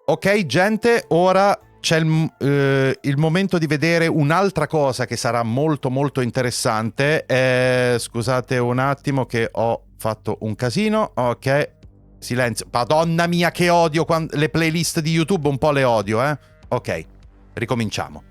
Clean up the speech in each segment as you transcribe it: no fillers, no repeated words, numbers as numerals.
Ok gente, ora c'è il momento di vedere un'altra cosa che sarà molto molto interessante. Scusate un attimo che ho fatto un casino. Ok, silenzio. Madonna mia che odio le playlist di YouTube, un po' le odio, Ok, ricominciamo.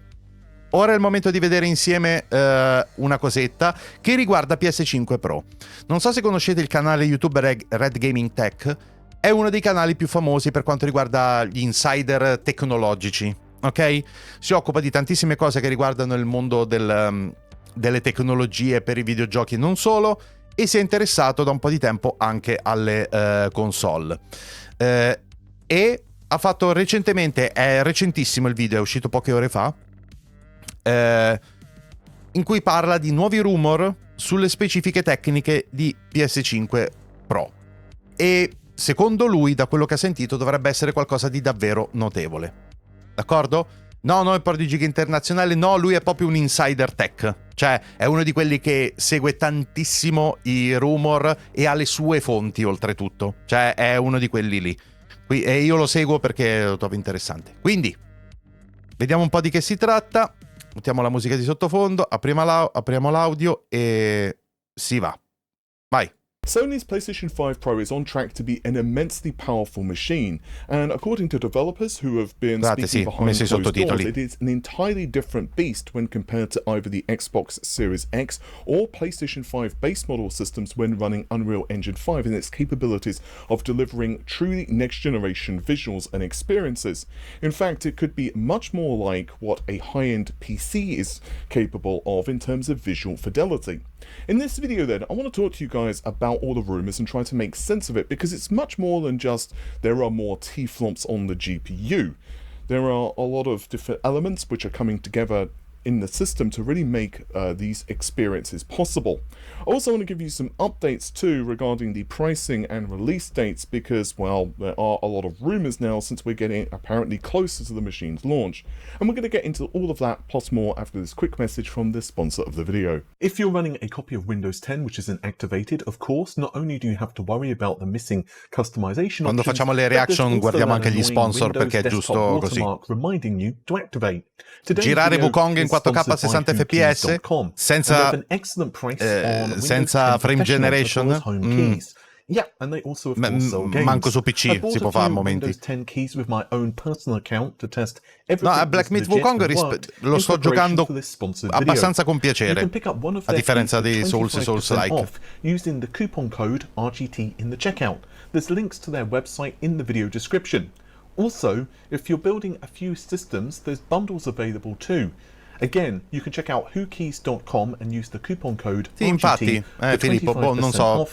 Ora è il momento di vedere insieme una cosetta che riguarda PS5 Pro. Non so se conoscete il canale YouTube Red Gaming Tech. È uno dei canali più famosi per quanto riguarda gli insider tecnologici, ok? Si occupa di tantissime cose che riguardano il mondo delle tecnologie per i videogiochi e non solo, e si è interessato da un po' di tempo anche alle console. E ha fatto recentemente, è recentissimo il video, è uscito poche ore fa, in cui parla di nuovi rumor sulle specifiche tecniche di PS5 Pro. E secondo lui, da quello che ha sentito, dovrebbe essere qualcosa di davvero notevole. D'accordo? No, non è Prodigy internazionale, no, lui è proprio un insider tech. Cioè, è uno di quelli che segue tantissimo i rumor e ha le sue fonti, oltretutto. Cioè, è uno di quelli lì. E io lo seguo perché lo trovo interessante. Quindi, vediamo un po' di che si tratta. Mettiamo la musica di sottofondo, apriamo l'audio e si va. Vai. Sony's PlayStation 5 Pro is on track to be an immensely powerful machine, and according to developers who have been speaking behind closed doors, it is an entirely different beast when compared to either the Xbox Series X or PlayStation 5 base model systems when running Unreal Engine 5 in its capabilities of delivering truly next-generation visuals and experiences. In fact, it could be much more like what a high-end PC is capable of in terms of visual fidelity. In this video then, I want to talk to you guys about all the rumours and try to make sense of it, because it's much more than just there are more T-flops on the GPU. There are a lot of different elements which are coming together in the system to really make these experiences possible. I also want to give you some updates too regarding the pricing and release dates, because, well, there are a lot of rumours now since we're getting apparently closer to the machine's launch. And we're going to get into all of that plus more after this quick message from the sponsor of the video. If you're running a copy of Windows 10 which isn't activated, of course, not only do you have to worry about the missing customization Quando options, facciamo le reaction guardiamo anche gli sponsor perché è giusto così. Reminding you to activate. Girare Wukong in 4K a 60 fps senza frame generation. Yeah, and they also of course sell games. Manco su PC si può fare a momenti. Windows 10 keys with my own personal account to test No, a Black Myth Wukong lo sto giocando abbastanza con piacere, a differenza di Souls-like. Using the coupon code RGT in the checkout. There's links to their website in the video description. Also, if you're building a few systems, there's bundles available too. Again, you can check out whokeys.com and use the coupon code Sì, infatti, Filippo, non so,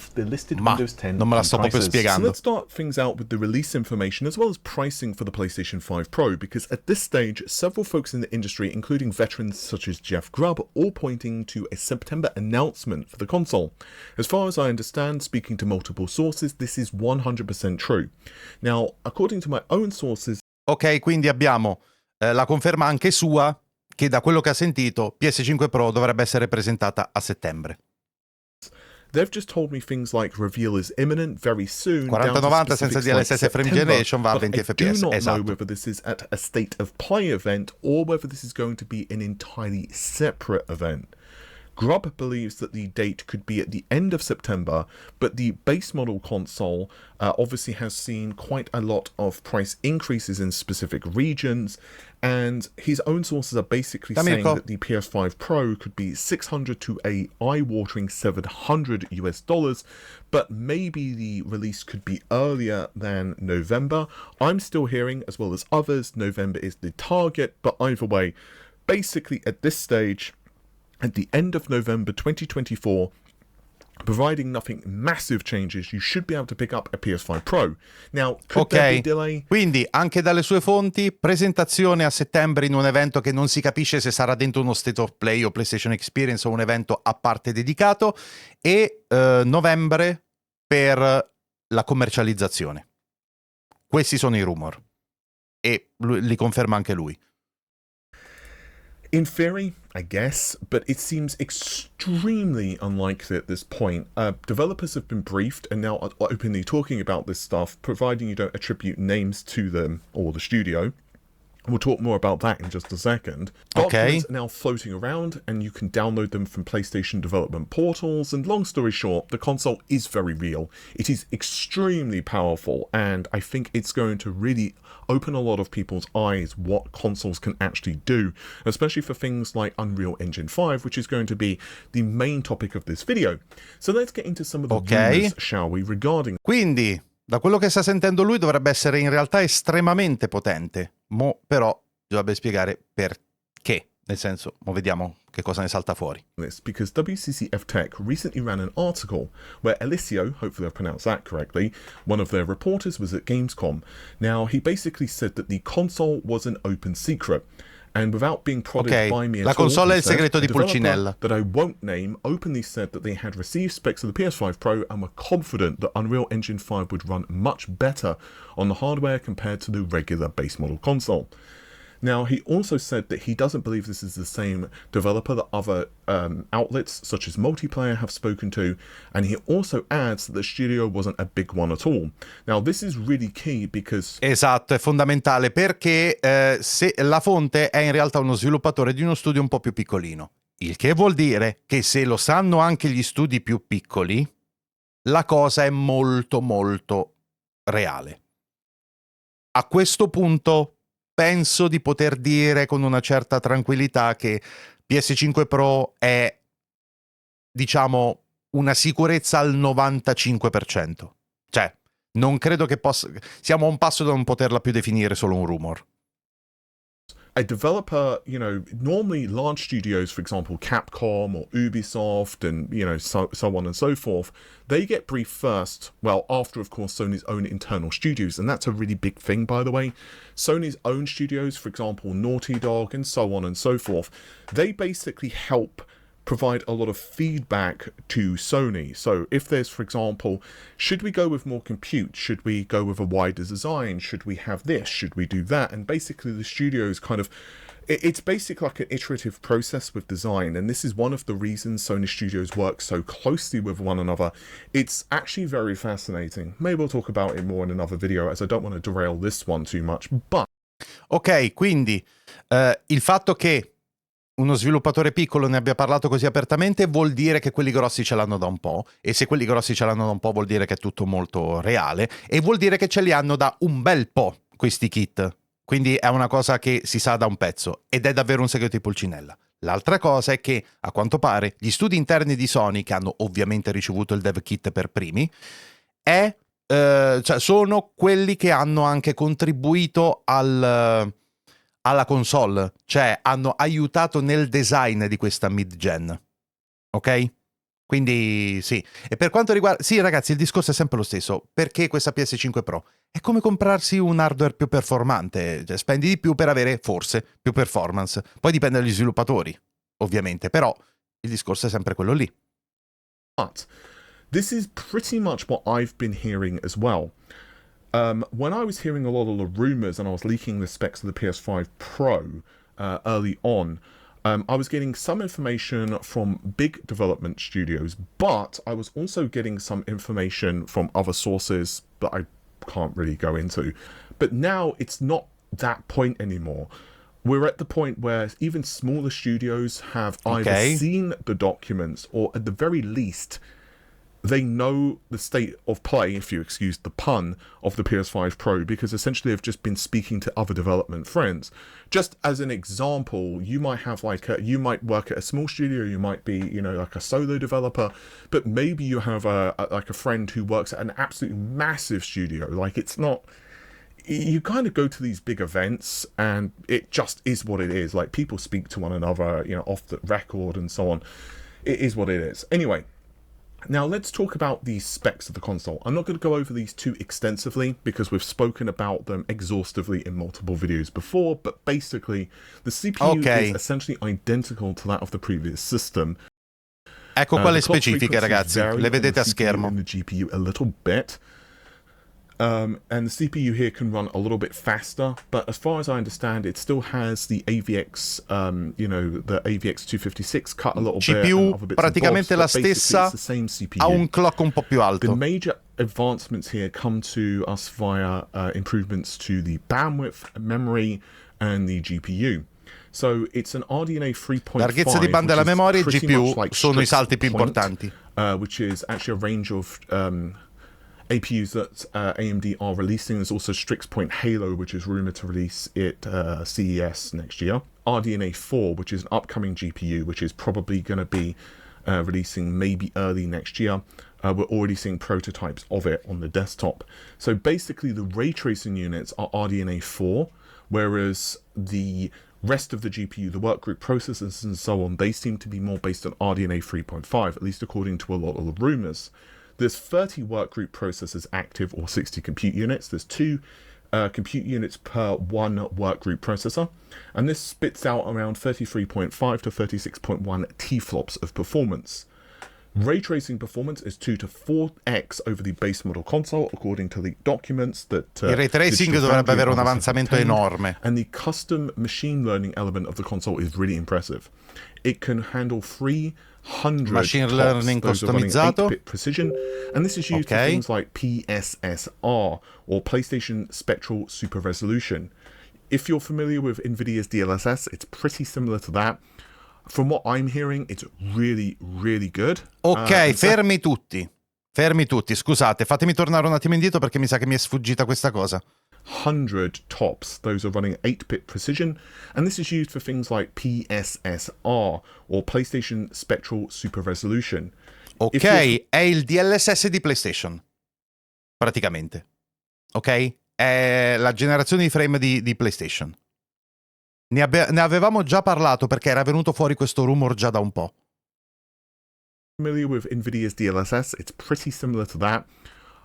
ma non me la sto proprio spiegando. So let's start things out with the release information as well as pricing for the PlayStation 5 Pro, because at this stage, several folks in the industry, including veterans such as Jeff Grubb, all pointing to a September announcement for the console. As far as I understand, speaking to multiple sources, this is 100% true. Now, according to my own sources... Ok, quindi abbiamo la conferma anche sua che da quello che ha sentito PS5 Pro dovrebbe essere presentata a settembre. They've just told me things like reveal is imminent very soon. 4090 senza DLSS frame generation va a 20 fps. I do not esatto. know whether this is at a state of play event or whether this is going to be an entirely separate event. Grubb believes that the date could be at the end of September, but the base model console obviously has seen quite a lot of price increases in specific regions, and his own sources are basically saying that the PS5 Pro could be $600 to a eye-watering $700 US, but maybe the release could be earlier than November. I'm still hearing, as well as others, November is the target, but either way, basically at this stage, at the end of November 2024, providing nothing massive changes, you should be able to pick up a PS5 Pro. Now, could there be delay? Quindi, anche dalle sue fonti, presentazione a settembre in un evento che non si capisce se sarà dentro uno State of Play o PlayStation Experience o un evento a parte dedicato, e novembre per la commercializzazione. Questi sono i rumor. E li conferma anche lui. In theory, I guess, but it seems extremely unlikely at this point. Developers have been briefed and now are openly talking about this stuff, providing you don't attribute names to them or the studio. We'll talk more about that in just a second. Documents are now floating around and you can download them from PlayStation development portals, and long story short, the console is very real. It is extremely powerful, and I think it's going to really open a lot of people's eyes what consoles can actually do, especially for things like Unreal Engine 5, which is going to be the main topic of this video. So let's get into some of the rumors, shall we, regarding... Quindi, da quello che sta sentendo lui, dovrebbe essere in realtà estremamente potente. Però dovrebbe spiegare perché. Nel senso, vediamo che cosa ne salta fuori. This because WCCF Tech recently ran an article where Alessio, hopefully I've pronounced that correctly, one of their reporters, was at Gamescom. Now, he basically said that the console was an open secret. And without being prodded by me at la console all, è il segreto di Pulcinella. That I won't name openly said that they had received specs of the PS5 Pro and were confident that Unreal Engine 5 would run much better on the hardware compared to the regular base model console. Now, he also said that he doesn't believe this is the same developer that other outlets, such as Multiplayer, have spoken to, and he also adds that the studio wasn't a big one at all. Now, this is really key because... Esatto, è fondamentale, perché se la fonte è in realtà uno sviluppatore di uno studio un po' più piccolino. Il che vuol dire che se lo sanno anche gli studi più piccoli, la cosa è molto molto reale. A questo punto... penso di poter dire con una certa tranquillità che PS5 Pro è, diciamo, una sicurezza al 95%. Cioè, non credo che possa... Siamo a un passo da non poterla più definire solo un rumor. A developer, you know, normally large studios, for example, Capcom or Ubisoft and, you know, so on and so forth, they get briefed first, well, after, of course, Sony's own internal studios. And that's a really big thing, by the way. Sony's own studios, for example, Naughty Dog and so on and so forth, they basically help provide a lot of feedback to Sony. So if there's, for example, should we go with more compute? Should we go with a wider design? Should we have this? Should we do that? And basically the studios kind of, it's basically like an iterative process with design. And this is one of the reasons Sony studios work so closely with one another. It's actually very fascinating. Maybe we'll talk about it more in another video, as I don't want to derail this one too much, but... Ok, quindi il fatto che uno sviluppatore piccolo ne abbia parlato così apertamente vuol dire che quelli grossi ce l'hanno da un po', e se quelli grossi ce l'hanno da un po' vuol dire che è tutto molto reale, e vuol dire che ce li hanno da un bel po' questi kit, quindi è una cosa che si sa da un pezzo ed è davvero un segreto di Pulcinella. L'altra cosa è che a quanto pare gli studi interni di Sony, che hanno ovviamente ricevuto il dev kit per primi, cioè sono quelli che hanno anche contribuito alla console, cioè hanno aiutato nel design di questa mid-gen, ok? Quindi sì. E per quanto riguarda... Sì, ragazzi, il discorso è sempre lo stesso. Perché questa PS5 Pro? È come comprarsi un hardware più performante, cioè spendi di più per avere, forse, più performance. Poi dipende dagli sviluppatori, ovviamente, però il discorso è sempre quello lì. But this is pretty much what I've been hearing as well. When I was hearing a lot of the rumors and I was leaking the specs of the PS5 Pro early on, I was getting some information from big development studios, but I was also getting some information from other sources that I can't really go into. But now it's not that point anymore. We're at the point where even smaller studios have either seen the documents or at the very least they know the state of play, if you excuse the pun, of the PS5 Pro, because essentially they've just been speaking to other development friends. Just as an example, you might have you might work at a small studio, you might be, you know, like a solo developer, but maybe you have a friend who works at an absolutely massive studio. Like, it's not, you kind of go to these big events and it just is what it is. Like, people speak to one another, you know, off the record and so on. It is what it is. Anyway, now let's talk about the specs of the console. I'm not going to go over these too extensively because we've spoken about them exhaustively in multiple videos before, but basically the CPU is essentially identical to that of the previous system. Ecco qua le specifiche, ragazzi, le vedete a schermo. In the GPU a little bit. And the CPU here can run a little bit faster, but as far as I understand, it still has the AVX, the AVX 256 cut a little CPU bit. praticamente la stessa, ha un clock un po' più alto. The major advancements here come to us via improvements to the bandwidth, memory, and the GPU. So it's an RDNA 3.5. Larghezza di banda e la memoria e GPU like sono i salti più importanti. Which is actually a range of APUs that AMD are releasing. There's also Strix Point Halo, which is rumored to release at CES next year. RDNA 4, which is an upcoming GPU, which is probably going to be releasing maybe early next year. We're already seeing prototypes of it on the desktop. So basically the ray tracing units are RDNA 4, whereas the rest of the GPU, the workgroup processors and so on, they seem to be more based on RDNA 3.5, at least according to a lot of the rumors. There's 30 workgroup processors active, or 60 compute units. There's 2 compute units per 1 workgroup processor, and this spits out around 33.5 to 36.1 T-flops of performance. Ray tracing performance is 2 to 4x over the base model console, according to the documents that il ray tracing dovrebbe avere un avanzamento enorme. And the custom machine learning element of the console is really impressive. It can handle 300 machine learning customizzato, 8-bit precision, and this is used for things like PSSR or PlayStation Spectral Super Resolution. If you're familiar with NVIDIA's DLSS, it's pretty similar to that. From what I'm hearing, it's really, really good. Ok, fermi tutti. Fermi tutti, scusate, fatemi tornare un attimo indietro perché mi sa che mi è sfuggita questa cosa. 100 tops. Those are running 8-bit precision, and this is used for things like PSSR or PlayStation Spectral Super Resolution. Ok, è il DLSS di PlayStation, praticamente. Ok? È la generazione di frame di PlayStation. Ne avevamo già parlato perché era venuto fuori questo rumor già da un po'. Familiar with NVIDIA's DLSS, it's pretty similar to that.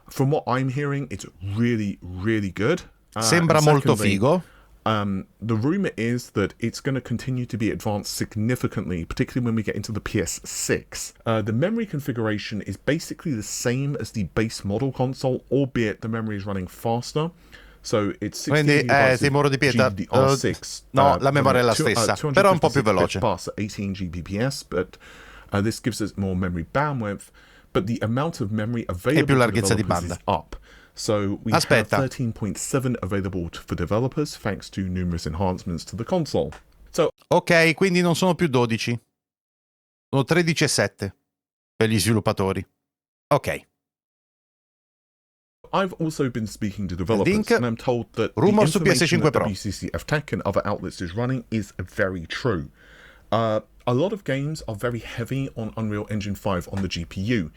From what I'm hearing, it's really, really good. Sembra molto figo. The rumor is that it's going to continue to be advanced significantly, particularly when we get into the PS6. The memory configuration is basically the same as the base model console, albeit the memory is running faster. So it's 16 GDDR6. No, la memoria è la stessa, però è un po' più veloce. 18 Gbps, but this gives us more memory bandwidth, but the amount of memory available e più larghezza di banda. Is up. So we have 13.7 available for developers thanks to numerous enhancements to the console. So, ok, quindi non sono più 12. Sono 13,7 per gli sviluppatori. Ok. I've also been speaking to developers, and I'm told that the information that WCCF Tech and other outlets is running is very true. A lot of games are very heavy on Unreal Engine 5 on the GPU.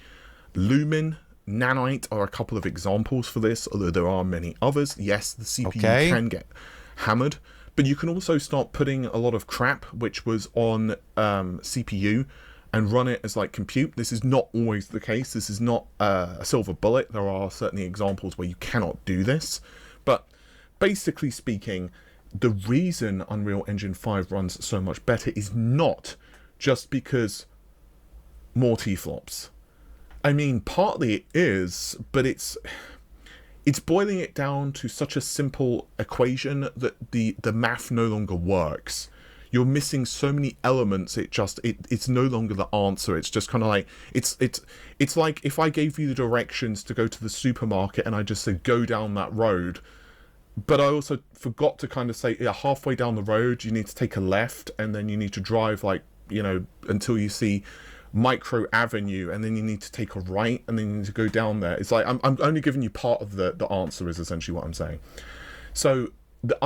Lumen, Nanite are a couple of examples for this, although there are many others. Yes, the CPU can get hammered, but you can also start putting a lot of crap which was on CPU and run it as like compute. This is not always the case. This is not a silver bullet. There are certainly examples where you cannot do this. But basically speaking, the reason Unreal Engine 5 runs so much better is not just because more T-flops. I mean, partly it is, but it's boiling it down to such a simple equation that the math no longer works. You're missing so many elements. It's no longer the answer. It's just kind of like it's like if I gave you the directions to go to the supermarket and I just said go down that road, but I also forgot to kind of say halfway down the road you need to take a left and then you need to drive until you see Micro Avenue and then you need to take a right and then you need to go down there. It's like I'm only giving you part of the answer is essentially what I'm saying. So the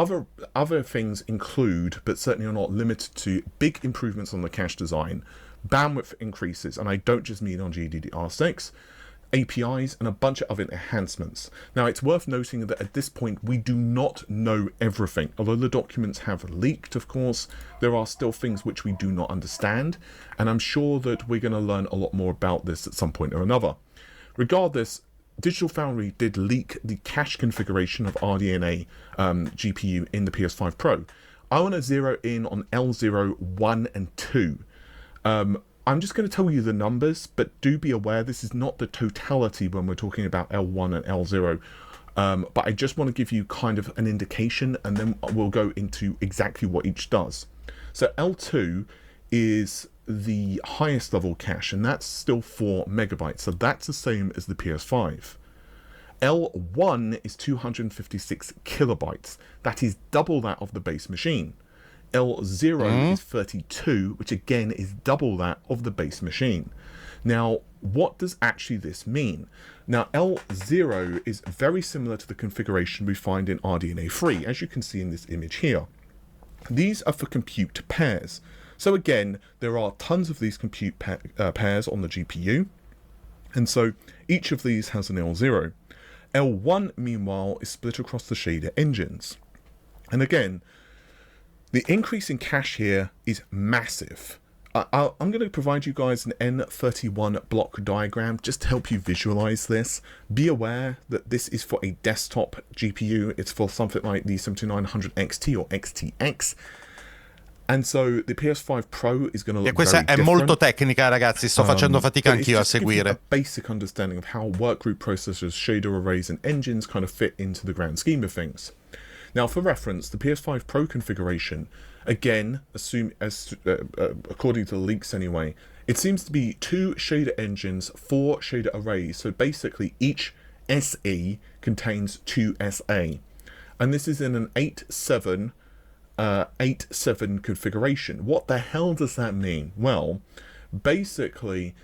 other things include, but certainly are not limited to, big improvements on the cache design, bandwidth increases, and I don't just mean on GDDR6, APIs, and a bunch of other enhancements. Now, it's worth noting that at this point, we do not know everything. Although the documents have leaked, of course, there are still things which we do not understand, and I'm sure that we're going to learn a lot more about this at some point or another. Regardless, Digital Foundry did leak the cache configuration of RDNA GPU in the PS5 Pro. I want to zero in on L0, 1, and 2. I'm just going to tell you the numbers, but do be aware this is not the totality when we're talking about L1 and L0. But I just want to give you kind of an indication, and then we'll go into exactly what each does. So L2 is the highest level cache, and that's still 4 megabytes. So that's the same as the PS5. L1 is 256 kilobytes. That is double that of the base machine. L0 is 32, which again is double that of the base machine. Now, what does actually this mean? Now, L0 is very similar to the configuration we find in RDNA 3, as you can see in this image here. These are for compute pairs. So again, there are tons of these compute pairs on the GPU, and so each of these has an L0. L1, meanwhile, is split across the shader engines. And again, the increase in cache here is massive. I'm going to provide you guys an N31 block diagram just to help you visualize this. Be aware that this is for a desktop GPU. It's for something like the 7900 XT or XTX. And so the PS5 Pro is going to look questa very è molto tecnica, ragazzi, sto facendo fatica anch'io a seguire. A basic understanding of how workgroup processors, shader arrays and engines kind of fit into the grand scheme of things. Now, for reference, the PS5 Pro configuration, again, according to the leaks anyway, it seems to be 2 shader engines, 4 shader arrays. So basically, each SE contains 2 SA. And this is in an 8.7 configuration. What the hell does that mean? Well, basically,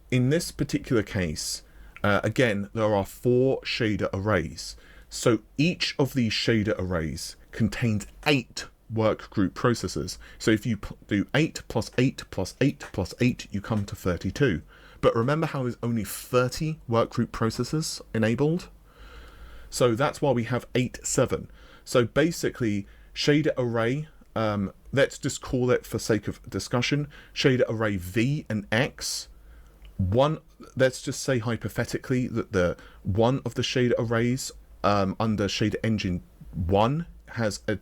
in this particular case, again, there are 4 shader arrays. So each of these shader arrays contains 8 workgroup processors. So if you do 8 plus 8 plus 8 plus 8, you come to 32. But remember how there's only 30 workgroup processors enabled? So that's why we have 8.7. So basically, shader array, let's just call it, for sake of discussion, shader array V and X. Let's just say hypothetically that the one of the shader arrays under shader engine 1 has a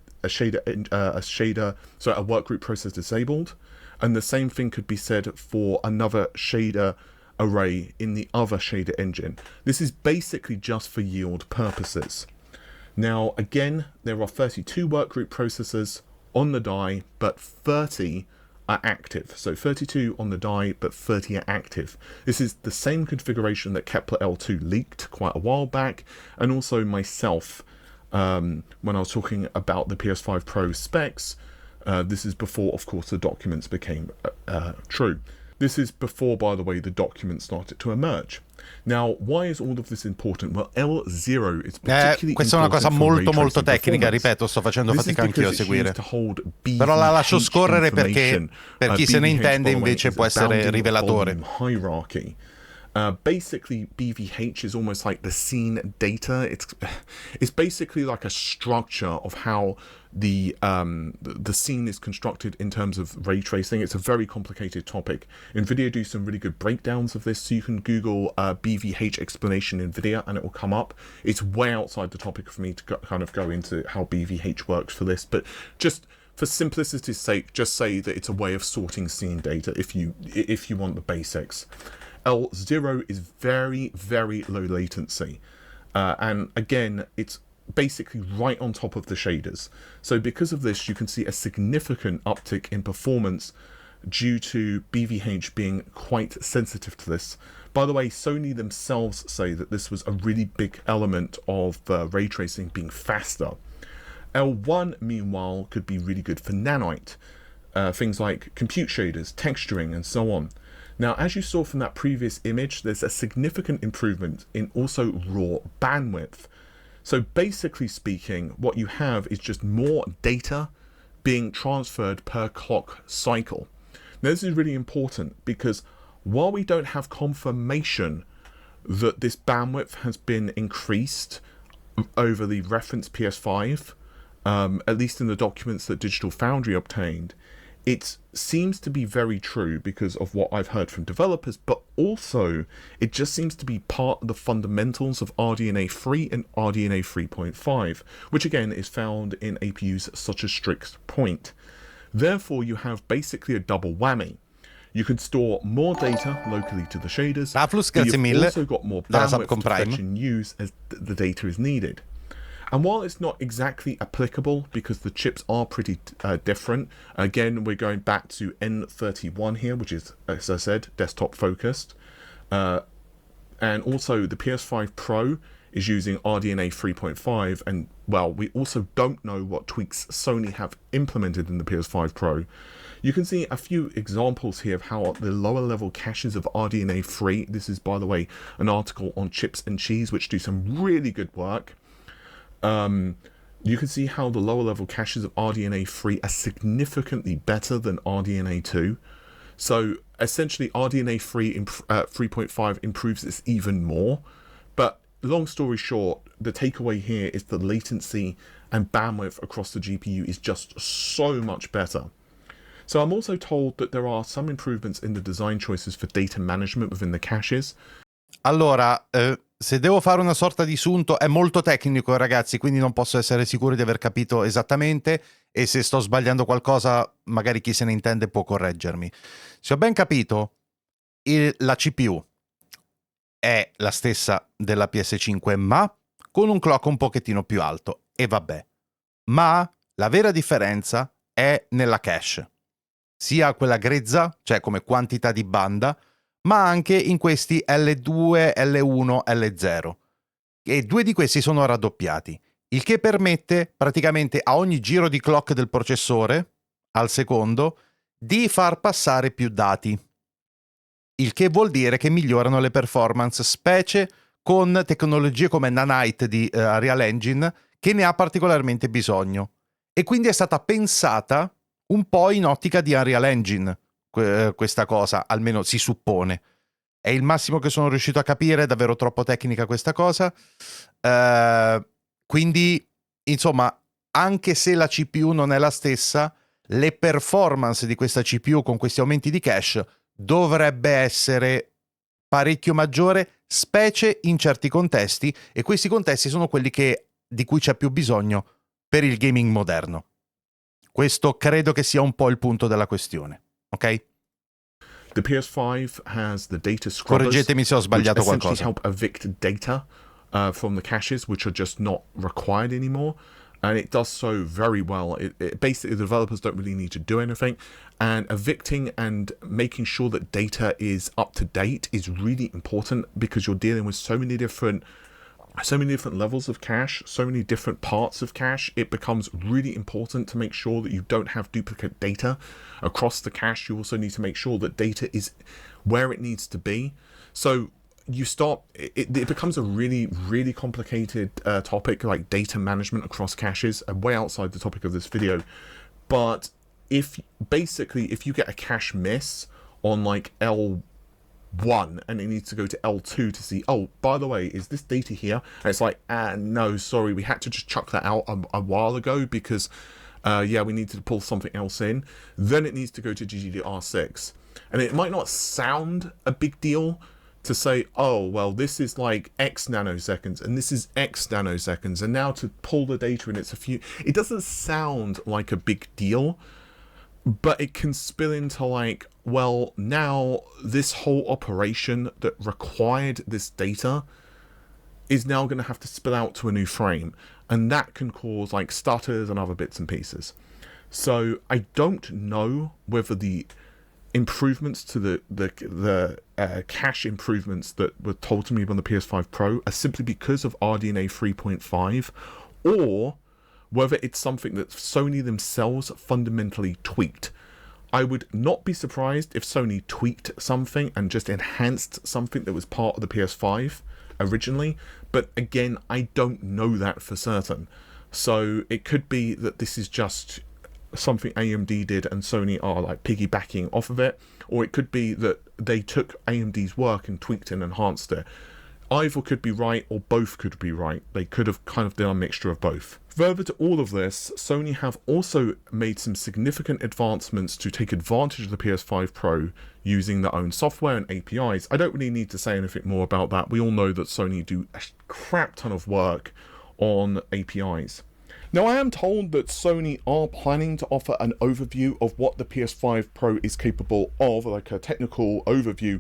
workgroup process disabled, and the same thing could be said for another shader array in the other shader engine. This is basically just for yield purposes. Now, again, there are 32 workgroup processors on the die, but 30 are active. So 32 on the die, but 30 are active. This is the same configuration that Kepler L2 leaked quite a while back, and also myself when I was talking about the PS5 Pro specs. This is before, of course, the documents became true. This is before, by the way, the documents started to emerge. Now, why is all of this important? Well, L0 is particularly questa è una cosa molto tecnica, ripeto, sto facendo fatica anch'io a seguire. Però la lascio scorrere perché per chi se ne intende invece può essere rivelatore. Basically, BVH is almost like the scene data. It's basically like a structure of how the scene is constructed in terms of ray tracing. It's a very complicated topic. NVIDIA do some really good breakdowns of this, so you can Google BVH explanation NVIDIA and it will come up. It's way outside the topic for me to kind of go into how BVH works for this, but just for simplicity's sake, just say that it's a way of sorting scene data if you want the basics. L0 is very, very low latency. And again, it's basically right on top of the shaders. So because of this, you can see a significant uptick in performance due to BVH being quite sensitive to this. By the way, Sony themselves say that this was a really big element of ray tracing being faster. L1, meanwhile, could be really good for nanite. Things like compute shaders, texturing, and so on. Now, as you saw from that previous image, there's a significant improvement in also raw bandwidth. So basically speaking, what you have is just more data being transferred per clock cycle. Now, this is really important because while we don't have confirmation that this bandwidth has been increased over the reference PS5, at least in the documents that Digital Foundry obtained, it seems to be very true because of what I've heard from developers, but also it just seems to be part of the fundamentals of RDNA 3 and RDNA 3.5, which again is found in APUs such as Strix Point. Therefore, you have basically a double whammy. You can store more data locally to the shaders, Raflus, but grazie you've mille also got more della bandwidth Subcom to fetch Prime. and use as the data is needed. And while it's not exactly applicable because the chips are pretty different, again, we're going back to N31 here, which is, as I said, desktop focused. And also the PS5 Pro is using RDNA 3.5, and well, we also don't know what tweaks Sony have implemented in the PS5 Pro. You can see a few examples here of how the lower level caches of RDNA 3, this is by the way an article on Chips and Cheese which do some really good work. You can see how the lower level caches of RDNA 3 are significantly better than RDNA 2. So essentially RDNA 3.5 improves this even more. But long story short, the takeaway here is the latency and bandwidth across the GPU is just so much better. So I'm also told that there are some improvements in the design choices for data management within the caches. Allora, se devo fare una sorta di sunto, è molto tecnico, ragazzi, quindi non posso essere sicuro di aver capito esattamente, e se sto sbagliando qualcosa, magari chi se ne intende può correggermi. Se ho ben capito, la CPU è la stessa della PS5, ma con un clock un pochettino più alto, e vabbè. Ma la vera differenza è nella cache, sia quella grezza, cioè come quantità di banda, ma anche in questi L2, L1, L0. E due di questi sono raddoppiati, il che permette praticamente a ogni giro di clock del processore, al secondo, di far passare più dati. Il che vuol dire che migliorano le performance, specie con tecnologie come Nanite di Unreal Engine, che ne ha particolarmente bisogno. E quindi è stata pensata un po' in ottica di Unreal Engine, questa cosa, almeno si suppone. È il massimo che sono riuscito a capire, è davvero troppo tecnica questa cosa. Quindi, insomma, anche se la CPU non è la stessa, le performance di questa CPU con questi aumenti di cache dovrebbe essere parecchio maggiore, specie in certi contesti, e questi contesti sono quelli di cui c'è più bisogno per il gaming moderno. Questo credo che sia un po' il punto della questione, ok? The PS5 has the data scrubbers, correggetemi se ho sbagliato which essentially qualcosa. help evict data from the caches which are just not required anymore. And it does so very well. It basically, the developers don't really need to do anything. And evicting and making sure that data is up to date is really important because you're dealing with so many different levels of cache, so many different parts of cache. It becomes really important to make sure that you don't have duplicate data across the cache. You also need to make sure that data is where it needs to be. So you start, it becomes a really, really complicated topic, like data management across caches, way outside the topic of this video. But if you get a cache miss on like L1 and it needs to go to L2 to see, oh, by the way, is this data here? And it's like, no, sorry, we had to just chuck that out a while ago because yeah, we needed to pull something else in. Then it needs to go to GDDR6. And it might not sound a big deal to say, oh, well, this is like X nanoseconds and this is X nanoseconds, and now to pull the data in, it's a few. It doesn't sound like a big deal, but it can spill into like, well, now this whole operation that required this data is now going to have to spill out to a new frame, and that can cause like stutters and other bits and pieces. So I don't know whether the improvements to the cache improvements that were told to me on the PS5 Pro are simply because of RDNA 3.5, or whether it's something that Sony themselves fundamentally tweaked. I would not be surprised if Sony tweaked something and just enhanced something that was part of the PS5 originally, but again, I don't know that for certain. So it could be that this is just something AMD did and Sony are like piggybacking off of it, or it could be that they took AMD's work and tweaked and enhanced it. Either could be right, or both could be right. They could have kind of done a mixture of both. Further to all of this, Sony have also made some significant advancements to take advantage of the PS5 Pro using their own software and APIs. I don't really need to say anything more about that. We all know that Sony do a crap ton of work on APIs. Now, I am told that Sony are planning to offer an overview of what the PS5 Pro is capable of, like a technical overview,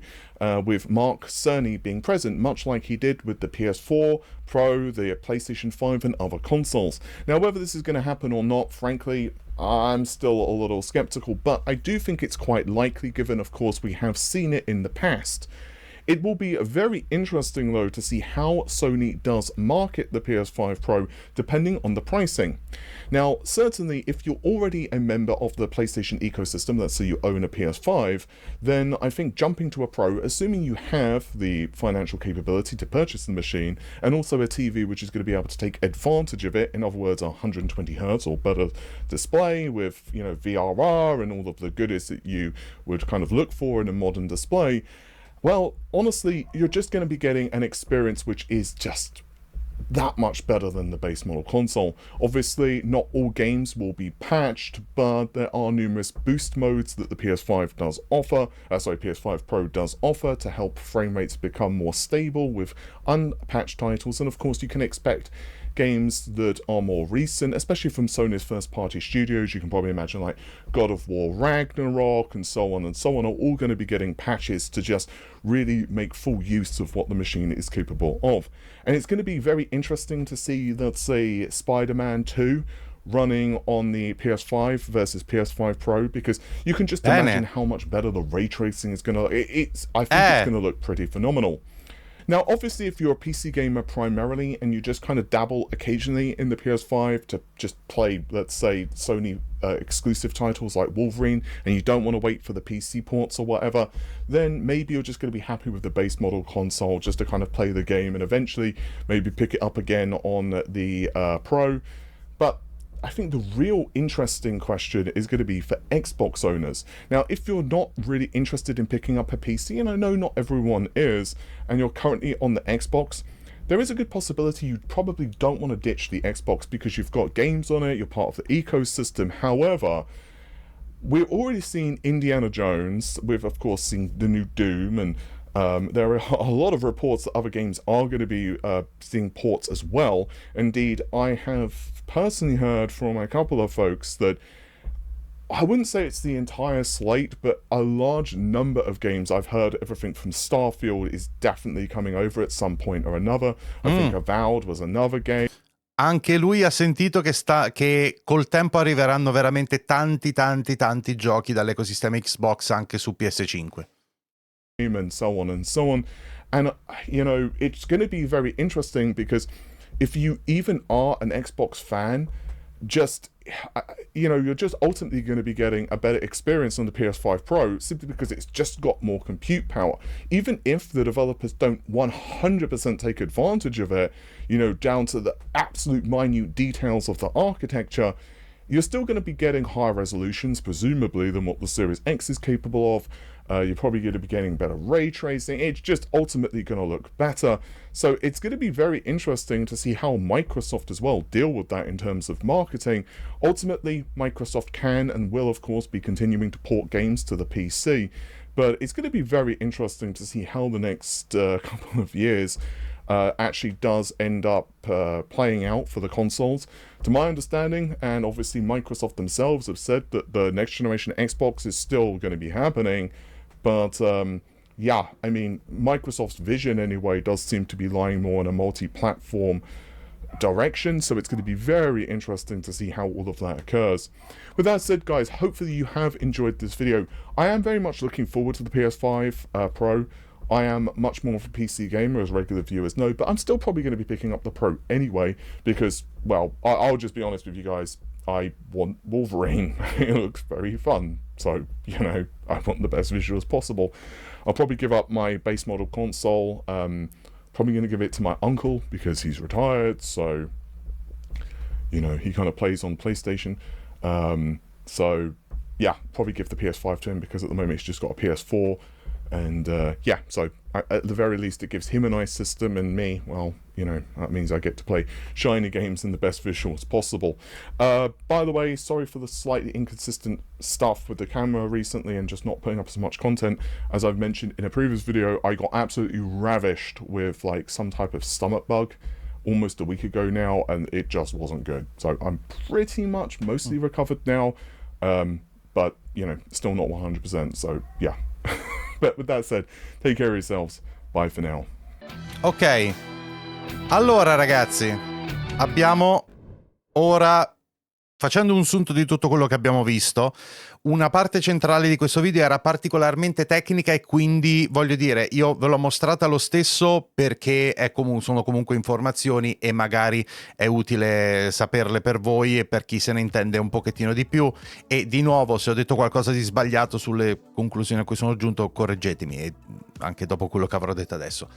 with Mark Cerny being present, much like he did with the PS4 Pro, the PlayStation 5 and other consoles. Now, whether this is going to happen or not, frankly, I'm still a little skeptical, but I do think it's quite likely, given, of course, we have seen it in the past. It will be very interesting, though, to see how Sony does market the PS5 Pro, depending on the pricing. Now, certainly, if you're already a member of the PlayStation ecosystem, let's say you own a PS5, then I think jumping to a Pro, assuming you have the financial capability to purchase the machine, and also a TV which is going to be able to take advantage of it, in other words, 120Hz or better display with, you know, VRR and all of the goodies that you would kind of look for in a modern display, well, honestly, you're just going to be getting an experience which is just that much better than the base model console. Obviously, not all games will be patched, but there are numerous boost modes that the PS5 Pro does offer to help frame rates become more stable with unpatched titles, and of course you can expect games that are more recent, especially from Sony's first-party studios. You can probably imagine like God of War Ragnarok and so on, are all going to be getting patches to just really make full use of what the machine is capable of. And it's going to be very interesting to see, let's say, Spider-Man 2 running on the PS5 versus PS5 Pro, because you can just imagine how much better the ray tracing is going to... I think it's going to look pretty phenomenal. Now, obviously, if you're a PC gamer primarily and you just kind of dabble occasionally in the PS5 to just play, let's say, Sony exclusive titles like Wolverine, and you don't want to wait for the PC ports or whatever, then maybe you're just going to be happy with the base model console just to kind of play the game and eventually maybe pick it up again on the Pro. But I think the real interesting question is going to be for Xbox owners. Now, if you're not really interested in picking up a PC, and I know not everyone is, and you're currently on the Xbox, there is a good possibility you probably don't want to ditch the Xbox because you've got games on it, you're part of the ecosystem. However, we're already seeing Indiana Jones, we've of course seen the new Doom, and there are a lot of reports that other games are going to be seeing ports as well. Indeed, I have personally heard from a couple of folks that, I wouldn't say it's the entire slate, but a large number of games. I've heard everything from Starfield is definitely coming over at some point or another. I think Avowed was another game. Anche lui ha sentito che col tempo arriveranno veramente tanti giochi dall'ecosistema Xbox anche su PS5. And so on and so on. And, you know, it's going to be very interesting because if you even are an Xbox fan, just, you know, you're just ultimately going to be getting a better experience on the PS5 Pro simply because it's just got more compute power. Even if the developers don't 100% take advantage of it, you know, down to the absolute minute details of the architecture, you're still going to be getting higher resolutions, presumably, than what the Series X is capable of. You're probably going to be getting better ray tracing. It's just ultimately going to look better. So it's going to be very interesting to see how Microsoft as well deal with that in terms of marketing. Ultimately, Microsoft can and will, of course, be continuing to port games to the PC. But it's going to be very interesting to see how the next couple of years actually does end up playing out for the consoles. To my understanding, and obviously Microsoft themselves have said that the next generation Xbox is still going to be happening, but yeah, I mean, Microsoft's vision anyway does seem to be lying more in a multi-platform direction, so it's going to be very interesting to see how all of that occurs. With that said, guys, hopefully you have enjoyed this video. I am very much looking forward to the PS5 Pro. I am much more of a PC gamer, as regular viewers know, but I'm still probably going to be picking up the Pro anyway, because, well, I'll just be honest with you guys, I want Wolverine. It looks very fun, so, you know, I want the best visuals possible. I'll probably give up my base model console, probably going to give it to my uncle, because he's retired, so, you know, he kind of plays on PlayStation, so, yeah, probably give the PS5 to him, because at the moment he's just got a PS4, and yeah, so at the very least it gives him a nice system, and me, well, you know, that means I get to play shiny games in the best visuals possible. By the way, sorry for the slightly inconsistent stuff with the camera recently and just not putting up as much content. As I've mentioned in a previous video, I got absolutely ravished with like some type of stomach bug almost a week ago now, and it just wasn't good. So I'm pretty much mostly recovered now, but you know, still not 100%. So yeah. But with that said, take care of yourselves. Bye for now. Ok, allora ragazzi, abbiamo ora, facendo un sunto di tutto quello che abbiamo visto, una parte centrale di questo video era particolarmente tecnica e quindi, voglio dire, io ve l'ho mostrata lo stesso perché sono comunque informazioni e magari è utile saperle per voi e per chi se ne intende un pochettino di più. E di nuovo, se ho detto qualcosa di sbagliato sulle conclusioni a cui sono giunto, correggetemi, e anche dopo quello che avrò detto adesso.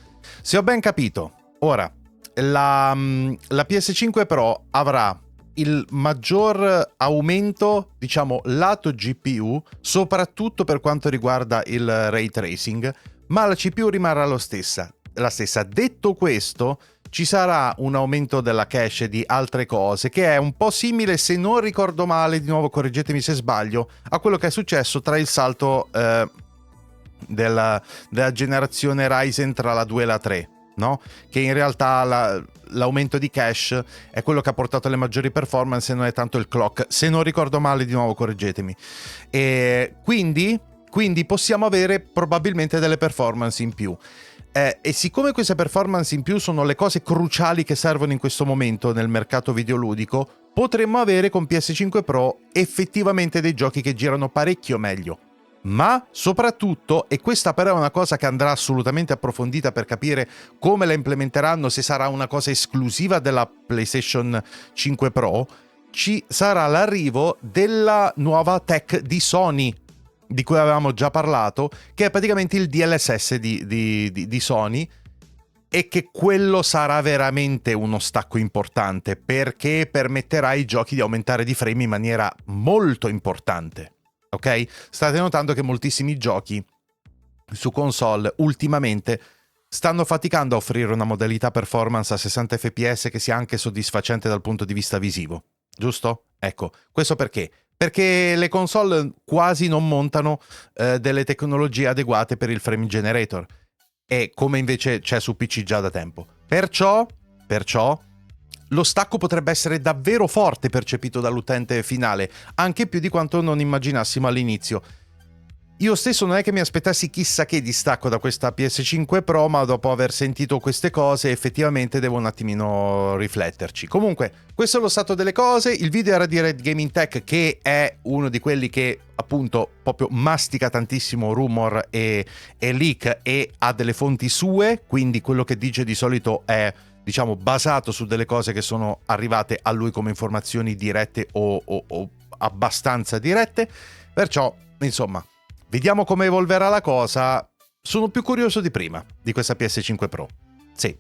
Se ho ben capito, ora, la PS5 Pro avrà il maggior aumento, diciamo, lato GPU, soprattutto per quanto riguarda il ray tracing, ma la CPU rimarrà la stessa. Detto questo, ci sarà un aumento della cache di altre cose, che è un po' simile, se non ricordo male, di nuovo correggetemi se sbaglio, a quello che è successo tra il salto della generazione Ryzen tra la 2 e la 3. No? Che in realtà l'aumento di cache è quello che ha portato alle maggiori performance e non è tanto il clock, se non ricordo male, di nuovo correggetemi. E quindi possiamo avere probabilmente delle performance in più. E siccome queste performance in più sono le cose cruciali che servono in questo momento nel mercato videoludico, potremmo avere con PS5 Pro effettivamente dei giochi che girano parecchio meglio. Ma soprattutto, e questa però è una cosa che andrà assolutamente approfondita per capire come la implementeranno, se sarà una cosa esclusiva della PlayStation 5 Pro, ci sarà l'arrivo della nuova tech di Sony, di cui avevamo già parlato, che è praticamente il DLSS di Sony, e che quello sarà veramente uno stacco importante, perché permetterà ai giochi di aumentare di frame in maniera molto importante. Ok? State notando che moltissimi giochi su console ultimamente stanno faticando a offrire una modalità performance a 60 fps che sia anche soddisfacente dal punto di vista visivo, giusto? Ecco, questo perché? Perché le console quasi non montano delle tecnologie adeguate per il frame generator, e come invece c'è su PC già da tempo. Perciò lo stacco potrebbe essere davvero forte percepito dall'utente finale, anche più di quanto non immaginassimo all'inizio. Io stesso non è che mi aspettassi chissà che distacco da questa PS5 Pro, ma dopo aver sentito queste cose effettivamente devo un attimino rifletterci. Comunque, questo è lo stato delle cose. Il video era di Red Gaming Tech, che è uno di quelli che appunto proprio mastica tantissimo rumor e leak e ha delle fonti sue, quindi quello che dice di solito è, diciamo, basato su delle cose che sono arrivate a lui come informazioni dirette o abbastanza dirette. Perciò, insomma, vediamo come evolverà la cosa. Sono più curioso di prima di questa PS5 Pro. Sì.